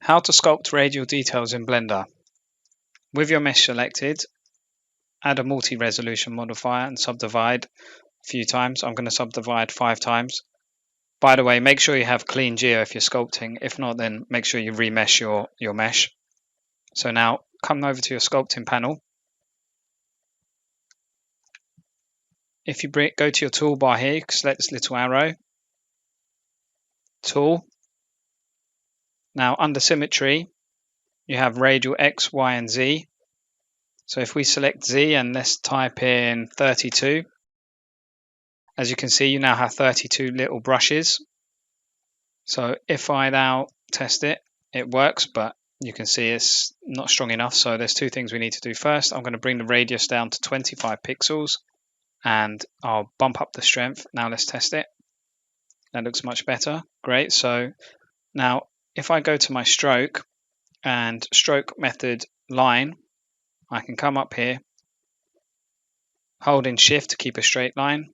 How to sculpt radial details in Blender. With your mesh selected, add a multi-resolution modifier and subdivide a few times. I'm going to subdivide 5 times. By the way, make sure you have clean geo if you're sculpting. If not, then make sure you remesh your mesh. So now come over to your sculpting panel. If you go to your toolbar here, you can select this little arrow. Tool. Now under symmetry, you have radial X, Y, and Z. So if we select Z and let's type in 32, as you can see, you now have 32 little brushes. So if I now test it, it works, but you can see it's not strong enough. So there's 2 things we need to do. First, I'm going to bring the radius down to 25 pixels and I'll bump up the strength. Now let's test it. That looks much better. Great. So now if I go to my stroke and stroke method line, I can come up here, holding shift to keep a straight line,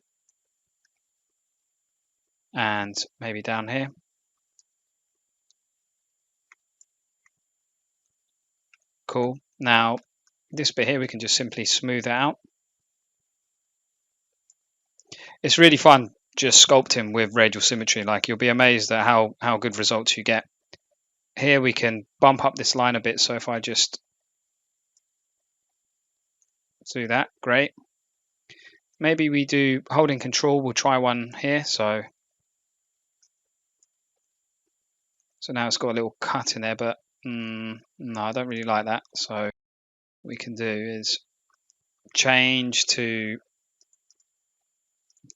and maybe down here. Cool. Now this bit here we can just simply smooth it out. It's really fun just sculpting with radial symmetry. Like, you'll be amazed at how good results you get. Here we can bump up this line a bit. So if I just do that, great. Maybe we do holding control. We'll try one here. So now it's got a little cut in there, but no, I don't really like that. So what we can do is change to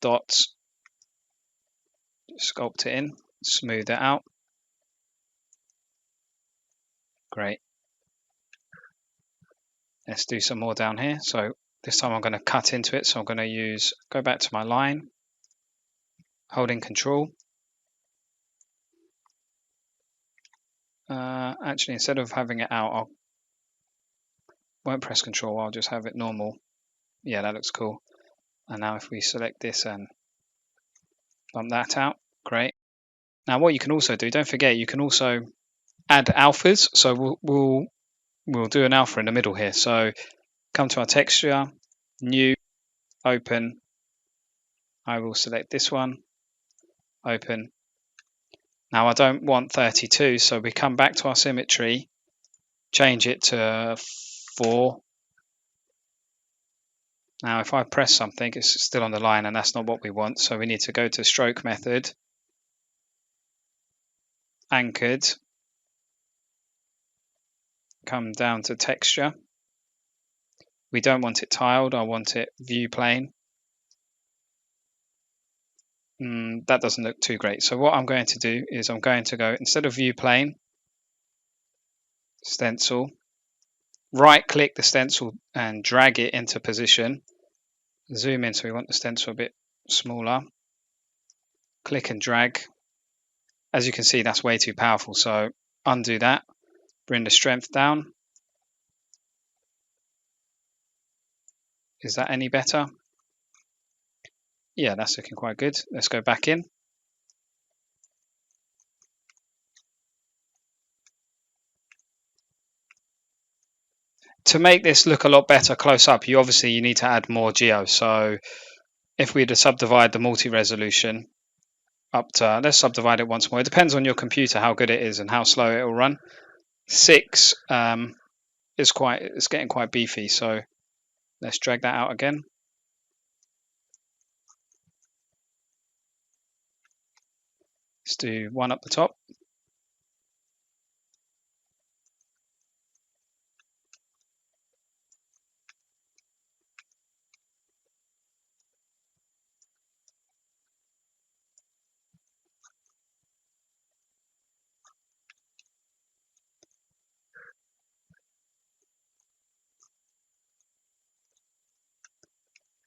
dots, sculpt it in, smooth it out. Great. Let's do some more down here. So this time I'm going to cut into it. So I'm going to go back to my line, holding control. Actually, instead of having it out, I won't press control. I'll just have it normal. Yeah, that looks cool. And now if we select this and bump that out, great. Now what you can also do, don't forget, you can also add alphas. So we'll do an alpha in the middle here. So come to our texture, new, open. I will select this one, open. Now I don't want 32, so we come back to our symmetry, change it to 4. Now if I press something, it's still on the line, and that's not what we want. So we need to go to stroke method, anchored, come down to texture. We don't want it tiled, I want it view plane. That doesn't look too great. So what I'm going to do is I'm going to go, instead of view plane, stencil, right click the stencil and drag it into position. Zoom in, so we want the stencil a bit smaller. Click and drag. As you can see, that's way too powerful. So undo that, bring the strength down. Is that any better? Yeah, that's looking quite good. Let's go back in. To make this look a lot better close up, you need to add more geo. So if we were to subdivide the multi-resolution up to, let's subdivide it once more. It depends on your computer how good it is and how slow it will run. 6 it's getting quite beefy. So let's drag that out again. Let's do 1 up the top.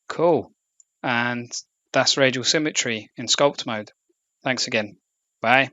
Cool. And that's radial symmetry in sculpt mode. Thanks again. Bye.